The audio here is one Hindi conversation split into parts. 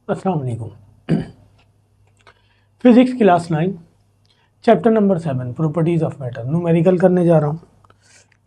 अस्सलाम वालेकुम। Physics class 9 chapter number 7 properties of matter numerical करने जा रहा हूँ।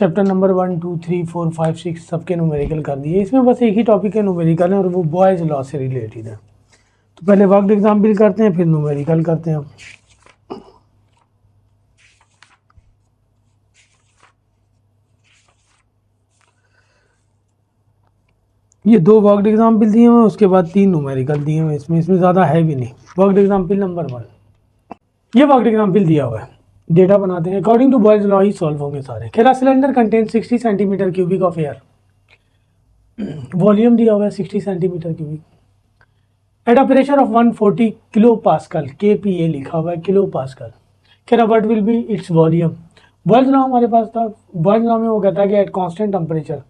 चैप्टर नंबर 1 2 3 4 5 6 सबके न्यूमेरिकल कर दिए। इसमें बस एक ही टॉपिक है न्यूमेरिकल है और वो बॉयज़ लॉ से रिलेटेड है। तो पहले वर्कड एग्जाम्पल करते हैं फिर न्यूमेरिकल करते हैं। ये दो वर्कड एग्जाम्पल दिए हुए हैं, उसके बाद 3 न्यूमेरिकल दिए हुए हैं। इसमें ज़्यादा है भी नहीं। वर्कड एग्जाम्पल नंबर 1, ये वर्कड एग्जाम्पल दिया हुआ है, डेटा बनाते हैं। अकॉर्डिंग टू बॉयज लॉ ही सॉल्व होंगे सारे। कह cylinder contain 60 centimetre cubic of air, volume दिया हुआ है 60 centimetre cubic at a pressure of 140 kilo pascal, KPa लिखा हुआ है किलो पास्कल। कह रहा what will be its volume. Boyle's law हमारे पास था, बॉयज लॉ में वो कहता है कि at constant temperature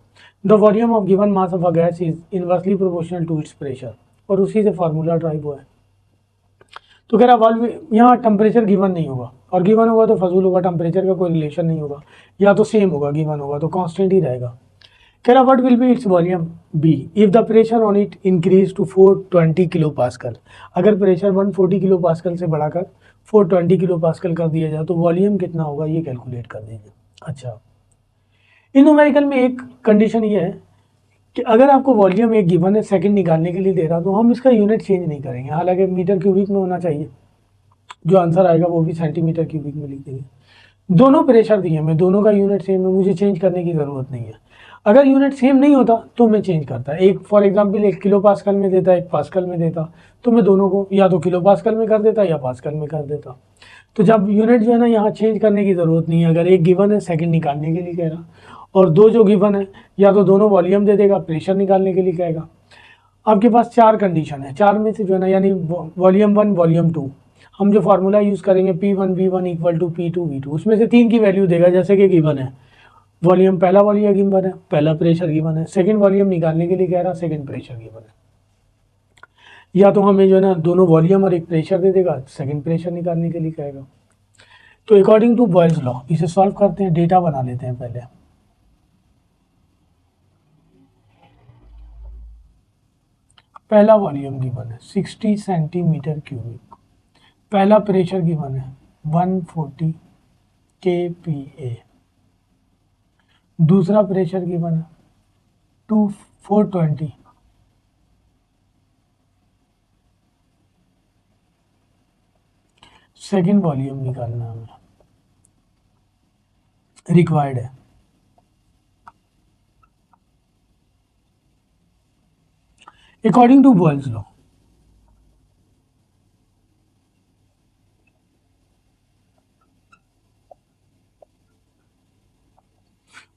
the volume of given mass of a gas is inversely proportional to its pressure, और उसी से फार्मूला ड्राइव हुआ है। तो कह रहा वॉल्व यहाँ टेम्परेचर गिवन नहीं होगा, और गिवन होगा तो फजूल होगा, टेम्परेचर का कोई रिलेशन नहीं होगा, या तो सेम होगा, गिवन होगा तो कांस्टेंट ही रहेगा। कह रहा what will be its volume be if the pressure on it increase to 420 kilo pascal. अगर प्रेशर 140 किलो पास्कल से बढ़ाकर 420 किलो पास्कल कर दिया जाए तो वॉल्यूम कितना होगा, ये कैलकुलेट कर दीजिए। अच्छा, इन न्यूमेरिकल में एक कंडीशन ये है कि अगर आपको वॉल्यूम एक गिवन है, सेकंड निकालने के लिए दे रहा तो हम इसका यूनिट चेंज नहीं करेंगे। हालांकि मीटर क्यूबिक में होना चाहिए, जो आंसर आएगा वो भी सेंटीमीटर क्यूबिक में लिख देंगे। दोनों प्रेशर दिए मैं, दोनों का यूनिट सेम है, मुझे चेंज करने की ज़रूरत नहीं है। अगर यूनिट सेम नहीं होता तो मैं चेंज करता। एक फॉर एग्जांपल 1 किलो पास्कल में देता, 1 पास्कल में देता, तो मैं दोनों को या तो किलो पास्कल में कर देता या पास्कल में कर देता। तो जब यूनिट जो है ना, यहाँ चेंज करने की ज़रूरत नहीं है। अगर एक गिवन है, सेकंड निकालने के लिए कह रहा, और दो जो गिवन है, या तो दोनों वॉल्यूम दे देगा, प्रेशर निकालने के लिए कहेगा। आपके पास 4 कंडीशन है, 4 में से जो है ना, यानी वॉल्यूम 1 वॉल्यूम 2, हम जो फार्मूला यूज़ करेंगे P1V1 इक्वल टू P2V2, उसमें से 3 की वैल्यू देगा। जैसे कि गिवन है वॉल्यूम, पहला वॉल्यूम गिवन है, पहला प्रेशर गिवन है, सेकंड वॉल्यूम निकालने के लिए कह रहा, सेकंड प्रेशर गिवन है। या तो हमें जो है ना दोनों वॉल्यूम और एक प्रेशर दे देगा, सेकंड प्रेशर निकालने के लिए कहेगा। तो अकॉर्डिंग टू बॉयल्स लॉ इसे सॉल्व करते हैं, डेटा बना लेते हैं पहले। पहला वॉल्यूम गिवन है 60 सेंटीमीटर क्यूबिक, पहला प्रेशर गिवन है 140 KPa, दूसरा प्रेशर गिवन है 420, सेकंड वॉल्यूम निकालना हमें रिक्वायर्ड है। According to Boyle's law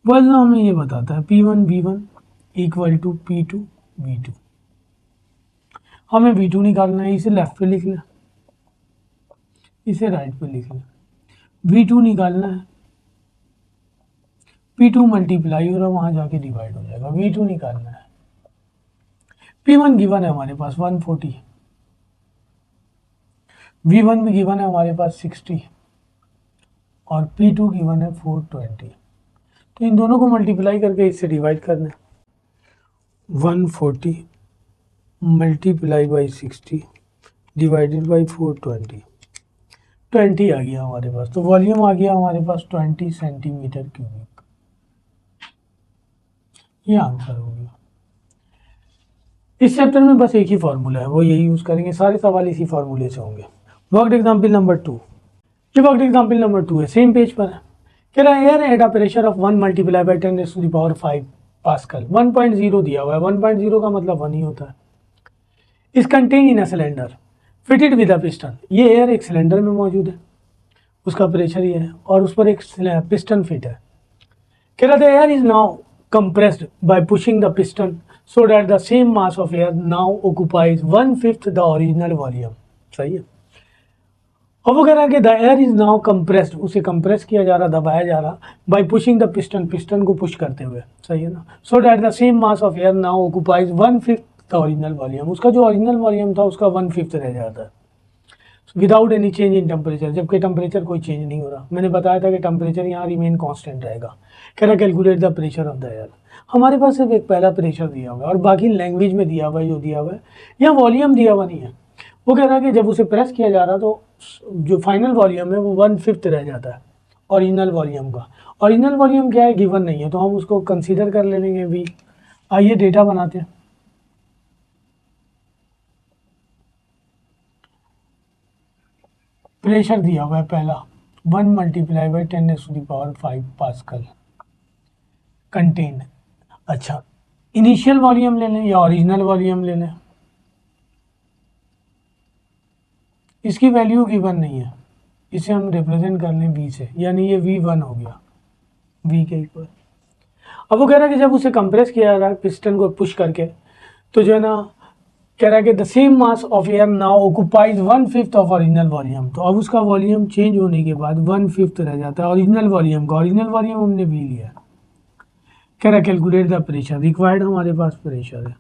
Boyle's law हमें ये बताता है P1V1 इक्वल टू P2V2। हमें V2 निकालना है, इसे लेफ्ट पे लिखना, इसे राइट पे लिखना। V2 निकालना है, P2 मल्टीप्लाई हो रहा है, वहां जाके डिवाइड हो जाएगा। V2 निकालना है, P1 गिवन है हमारे पास 140, V1 भी गिवन है हमारे पास 60, और P2 गिवन है 420। तो इन दोनों को मल्टीप्लाई करके इससे डिवाइड करना है। 140 मल्टीप्लाई बाई 60 डिवाइडेड बाई 420, 20 आ गया हमारे पास। तो वॉल्यूम आ गया हमारे पास 20 सेंटीमीटर क्यूबिक। ये आंसर हो गया। इस चैप्टर में बस एक ही फार्मूला है, वो यही यूज करेंगे, सारे सवाल इसी फार्मूले से होंगे। वर्कड एग्जांपल नंबर 2, ये वर्कड एग्जांपल नंबर 2 है, सेम पेज पर है। कह रहा है air at a pressure of 1 multiply by 10⁵ pascal, 1.0 दिया हुआ है। 1.0 का मतलब 1 ही होता है। इस contain in a cylinder fitted with a piston, ये एयर एक सिलेंडर में मौजूद है, उसका प्रेशर ये है, और उस पर एक पिस्टन फिट है। कह रहा था air is now compressed by pushing the piston so that the same mass of air now occupies 1/5 the original volume। सही है। अब वो कह रहा है कि the air is now compressed, उसे कंप्रेस किया जा रहा, दबाया जा रहा, bye pushing the piston, piston को पुश करते हुए। सही है ना। सो that the same mass of air now occupies 1/5 the original volume, उसका जो ओरिजिनल वॉल्यूम था उसका 1/5 रह जाता है। Without any change in temperature, जबकि टेम्परेचर कोई चेंज नहीं हो रहा। मैंने बताया था कि टेम्परेचर यहाँ रिमेन कांस्टेंट रहेगा। कह रहा calculate the pressure of the air. हमारे पास सिर्फ एक पहला प्रेशर दिया हुआ है और बाकी लैंग्वेज में दिया हुआ है, जो दिया हुआ है यहाँ वॉल्यूम दिया हुआ नहीं है। वो कह रहा है कि जब उसे प्रेस किया जा रहा तो जो फाइनल वॉल्यूम है वो 1/5 रह जाता है ओरिजिनल वॉल्यूम का। ओरिजिनल वॉल्यूम क्या है, गिवन नहीं है, तो हम उसको कंसीडर कर लेंगे वी। आइए डेटा बनाते हैं। प्रेशर दिया हुआ है पहला 1 × 10⁵ पास्कल कंटेन। अच्छा, इनिशियल वॉल्यूम ले लें या ओरिजिनल वॉल्यूम ले लें, इसकी वैल्यू गिवन नहीं है, इसे हम रिप्रेजेंट कर लें v से, यानी ये v1 हो गया v के इक्वल। अब वो कह रहा है कि जब उसे कंप्रेस किया जा रहा है पिस्टन को पुश करके, तो जो है ना कह रहा है कि the same mass of air now occupies 1/5 of original volume. तो अब उसका वॉल्यूम चेंज होने के बाद 1/5 रह जाता है ओरिजिनल वॉल्यूम का। ओरिजिनल वॉल्यूम हमने v लिया। कह रहा है कैलकुलेट द प्रेशर। रिक्वायर्ड हमारे पास प्रेशर है,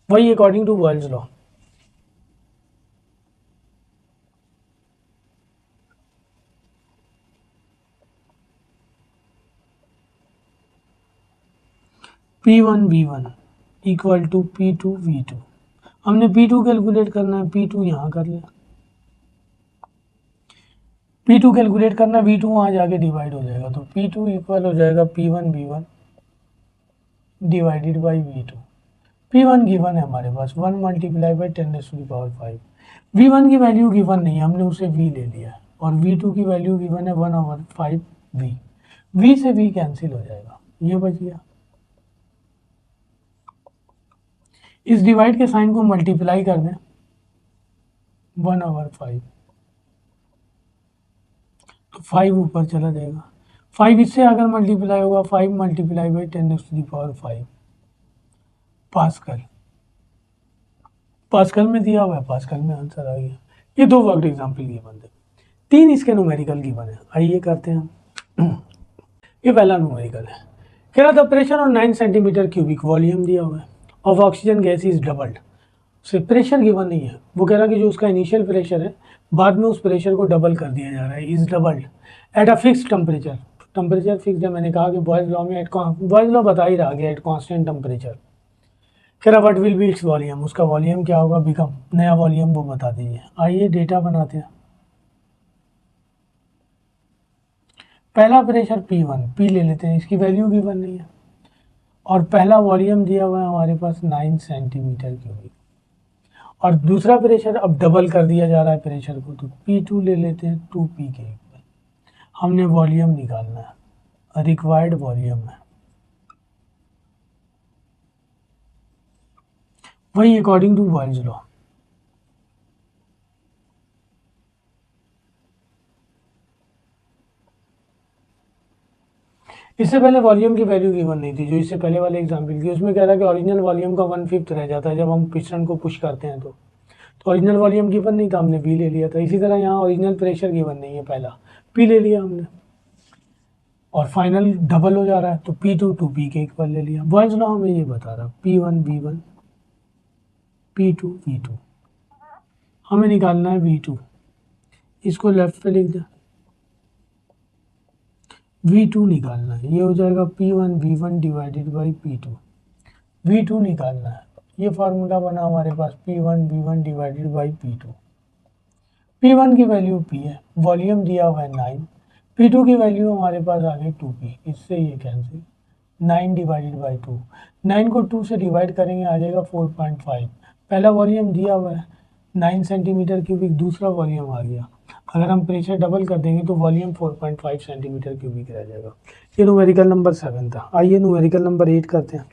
वही according to Boyle's law. P1 V1 equal to P2 V2। हमने P2 कैलकुलेट करना है, P2 यहाँ कर लिया। P2 कैलकुलेट करना है, V2 वहाँ जाके डिवाइड हो जाएगा, तो P2 इक्वल हो जाएगा P1 V1 divided by V2। P1 given है हमारे पास 1 × 10⁵ V1 की वैल्यू गिवन नहीं है, हमने उसे V ले लिया, और V2 की वैल्यू गिवन है 1/5 V। V से V कैंसिल हो जाएगा, ये बच गया। इस डिवाइड के साइन को मल्टीप्लाई कर दें 1/5, तो 5 ऊपर चला जाएगा। 5 इससे अगर मल्टीप्लाई होगा 5 × 10⁵ पास्कल। पास्कल में दिया हुआ है, पास्कल में आंसर आ गया। ये 2 वर्कड एग्जाम्पल गिवन थे, 3 इसके न्यूमेरिकल गिवन है। आइए करते हैं हम। ये पहला न्यूमेरिकल है। कह रहा था प्रेशर और 9 सेंटीमीटर क्यूबिक वॉल्यूम दिया हुआ है of oxygen gas is doubled. उसे प्रेशर गिवन नहीं है। वो कह रहा है कि जो उसका इनिशियल प्रेशर है बाद में उस प्रेशर को डबल कर दिया जा रहा है, is doubled at a fixed temperature. Temperature fixed है, मैंने कहा कि बॉयल्स लॉ में बॉयल्स लॉ बता ही रहा गया एट कॉन्स्टेंट टेम्परेचर। कह रहा what will be its volume, उसका वॉल्यूम क्या होगा, बिकम नया वॉल्यूम वो बता दीजिए। आइए डेटा बनाते हैं। पहला प्रेशर P1 P ले लेते हैं, इसकी वैल्यू गिवन नहीं है, और पहला वॉल्यूम दिया हुआ है हमारे पास 9 सेंटीमीटर क्यूबिक, और दूसरा प्रेशर अब डबल कर दिया जा रहा है प्रेशर को, तो P2 ले लेते हैं 2P के इक्वल। हमने वॉल्यूम निकालना है, रिक्वायर्ड वॉल्यूम है, वही अकॉर्डिंग टू बॉयल्स लॉ। इससे पहले वॉल्यूम की वैल्यू गिवन नहीं थी, जो इससे पहले वाले एग्जाम्पल की, उसमें कह रहा है कि ओरिजिनल वॉल्यूम का 1/5 रह जाता है जब हम पिस्टन को पुश करते हैं। तो ओरिजिनल वॉल्यूम गिवन नहीं था, हमने V ले लिया था। इसी तरह यहाँ ओरिजिनल प्रेशर गिवन नहीं है, पहला P ले लिया हमने, और फाइनल डबल हो जा रहा है, तो P2 2P के इक्वल ले लिया। बॉयल्स लॉ हमें ये बता रहा है P1 V1 P2 V2। हमें निकालना है V2, इसको लेफ्ट पे लिख दे, V2 निकालना है, ये हो जाएगा P1 V1 divided by P2। V2 निकालना है, ये फार्मूला बना हमारे पास P1 V1 divided by P2। P1 की वैल्यू P है, वॉल्यूम दिया हुआ है 9, P2 की वैल्यू हमारे पास आ गई 2P, इससे ये कैंसिल, 9 डिवाइडेड बाई 2, 9 को 2 से डिवाइड करेंगे आ जाएगा 4.5। पहला वॉल्यूम दिया हुआ है 9 सेंटीमीटर क्यूबिक, दूसरा वॉल्यूम आ गया, अगर हम प्रेशर डबल कर देंगे तो वॉल्यूम 4.5 सेंटीमीटर क्यूबिक रह जाएगा। ये न्यूमेरिकल नंबर 7 था। आइए न्यूमेरिकल नंबर 8 करते हैं।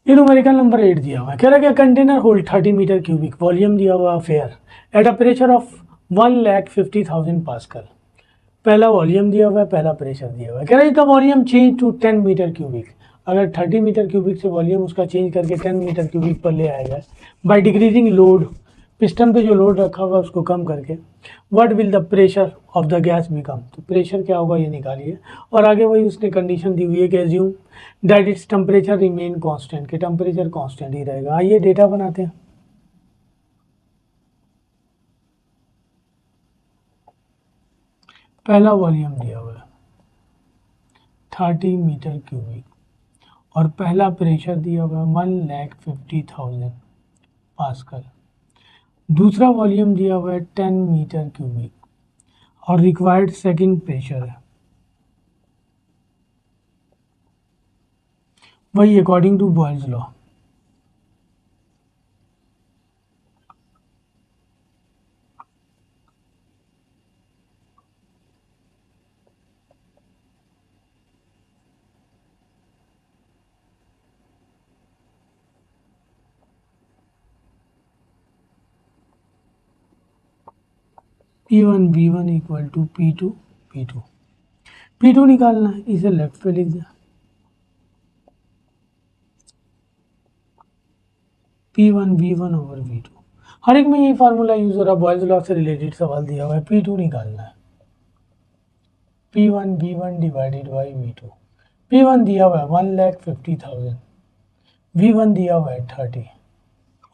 ये न्यूमेरिकल नंबर 8 दिया हुआ है, कह रहा है container hold 30 metre cubic, volume दिया हुआ of air at a pressure of 1,50,000 pascal. पहला वॉल्यूम दिया हुआ है, पहला प्रेशर दिया हुआ है। कह रहा है the volume change to 10 metre cubic. अगर 30 मीटर क्यूबिक से वॉल्यूम उसका चेंज करके 10 मीटर क्यूबिक पर ले आएगा बाय डिक्रीजिंग लोड, पिस्टन पे जो लोड रखा हुआ है उसको कम करके what will the pressure of the gas become, तो प्रेशर क्या होगा ये निकालिए। और आगे वही उसने कंडीशन दी हुई है कि assume that its temperature remain constant, कि टेम्परेचर कांस्टेंट ही रहेगा। आइए डेटा बनाते हैं। पहला वॉल्यूम दिया हुआ है 30 मीटर क्यूबिक और पहला प्रेशर दिया हुआ है 1,50,000 पास्कल। दूसरा वॉल्यूम दिया हुआ है 10 मीटर क्यूबिक और रिक्वायर्ड सेकंड प्रेशर है वही according to Boyle's law. P1 V1 equal to P2 P2 P2 निकालना है, इसे लेफ्ट पे लिख दिया। P1 V1 ओवर V2, हर एक में यही फार्मूला यूज हो रहा है, बॉयल्स लॉ से रिलेटेड सवाल दिया हुआ है। P2 निकालना है, P1 V1 divided by V2। P1 दिया हुआ है 1,50,000, V1 दिया हुआ है 30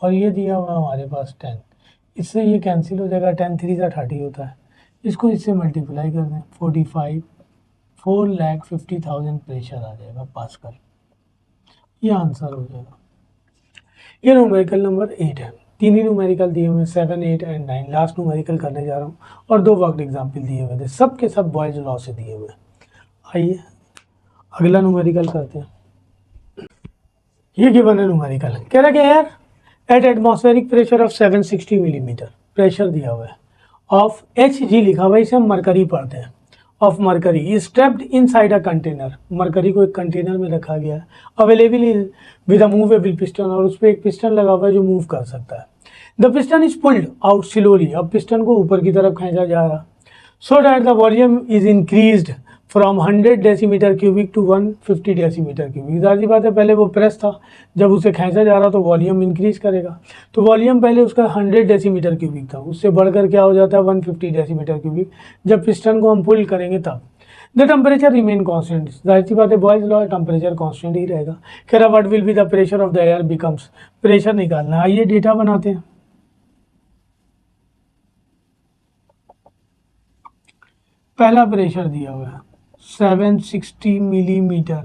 और ये दिया हुआ है हमारे पास 10। इससे ये कैंसिल हो जाएगा, 10 3 सा 30 होता है, इसको इससे मल्टीप्लाई कर दें 45, 4,50,000 प्रेशर आ जाएगा पास्कल, ये आंसर हो जाएगा। ये न्यूमेरिकल नंबर 8 है। तीन ही न्यूमेरिकल दिए हुए 7, 8 एंड 9। लास्ट न्यूमेरिकल करने जा रहा हूँ और 2 वर्कड एग्जाम्पल दिए हुए थे, सब के सब बॉयल्स लॉ से दिए हुए। आइए अगला न्यूमेरिकल करते हैं। ये गिवन है न्यूमेरिकल, कह रहा है यार at atmospheric pressure of 760 millimetre pressure दिया हुआ है ऑफ Hg लिखा हुआ है, इसे हम मरकरी पढ़ते हैं। Of mercury is trapped inside a container, mercury को एक कंटेनर में रखा गया है, available with a movable piston, और उस पर एक पिस्टन लगा हुआ है जो मूव कर सकता है। The piston is pulled out slowly, अब पिस्टन को ऊपर की तरफ खींचा जा रहा, so that the volume is increased from 100 decimetre cubic to 150 decimetre cubic. जाहिर सी बात है पहले वो प्रेस था, जब उसे खींचा जा रहा तो वॉल्यूम इंक्रीज करेगा, तो वॉल्यूम पहले उसका 100 डेसीमीटर क्यूबिक था, उससे बढ़कर क्या हो जाता है 150 डेसीमीटर क्यूबिक जब पिस्टन को हम पुल करेंगे तब। द टेम्परेचर रिमेन कॉन्स्टेंट, जाहिर सी बात है बॉयज लॉ टेम्परेचर कॉन्स्टेंट ही रहेगा। कह रहा what will be the pressure of the air becomes, pressure निकालना है। आइए डेटा बनाते हैं। पहला प्रेशर दिया हुआ है 760 मिलीमीटर,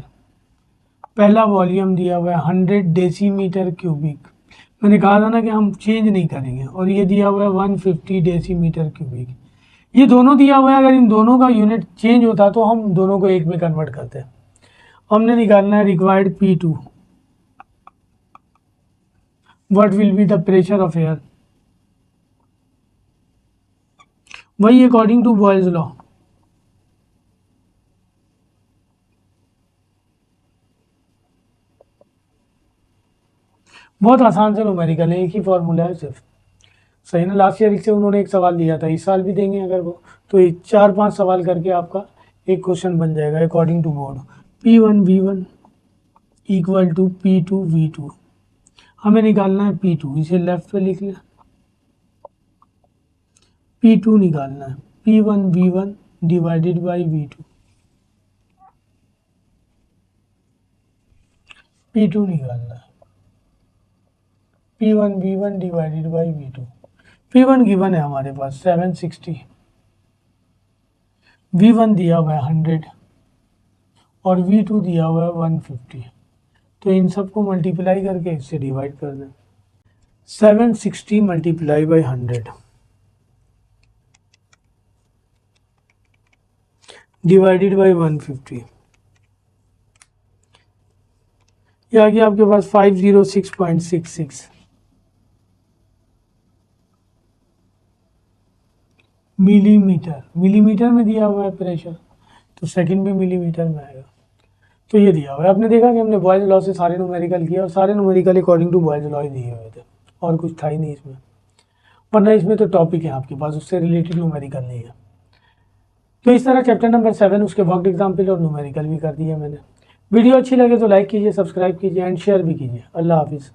पहला वॉल्यूम दिया हुआ है 100 डेसीमीटर क्यूबिक, मैंने कहा था ना कि हम चेंज नहीं करेंगे, और ये दिया हुआ है 150 डेसीमीटर क्यूबिक। ये दोनों दिया हुआ है, अगर इन दोनों का यूनिट चेंज होता तो हम दोनों को एक में कन्वर्ट करते हैं। हमने निकालना है required P2, what will be the pressure of air, वही अकॉर्डिंग टू बॉयल्स लॉ। बहुत आसान से न्यूमेरिकल है, एक ही फॉर्मूला है सिर्फ, सही ना। लास्ट ईयर से उन्होंने एक सवाल दिया था, इस साल भी देंगे अगर वो, तो 4-5 सवाल करके आपका एक क्वेश्चन बन जाएगा according to board. P1 V1 equal to P2 V2, हमें निकालना है P2, इसे लेफ्ट पे लिख लें। P2 निकालना है P1 V1 divided by V2, P2 निकालना है P1 V1 divided by V2। P1 given है हमारे पास 760, V1 दिया हुआ है 100 और V2 दिया हुआ है 150, तो इन सबको मल्टीप्लाई करके इससे डिवाइड कर दें। 760 मल्टीप्लाई बाई 100 डिवाइडेड बाई 150, ये आ गया आपके पास 506.66 मिलीमीटर। मिलीमीटर में दिया हुआ है प्रेशर, तो सेकंड में मिलीमीटर में आएगा, तो ये दिया हुआ है। आपने देखा कि हमने बॉयल्स लॉ से सारे न्यूमेरिकल किया और सारे numerical according to Boyle's law ही दिए हुए थे, और कुछ था ही नहीं इसमें, वरना इसमें तो टॉपिक है आपके पास, उससे रिलेटेड न्यूमेरिकल नहीं है। तो इस तरह चैप्टर नंबर 7 उसके वर्कड एग्जाम्पल और न्यूमेरिकल भी कर दिया मैंने। वीडियो अच्छी लगे तो लाइक कीजिए, सब्सक्राइब कीजिए एंड शेयर भी कीजिए। अल्लाह हाफिज़।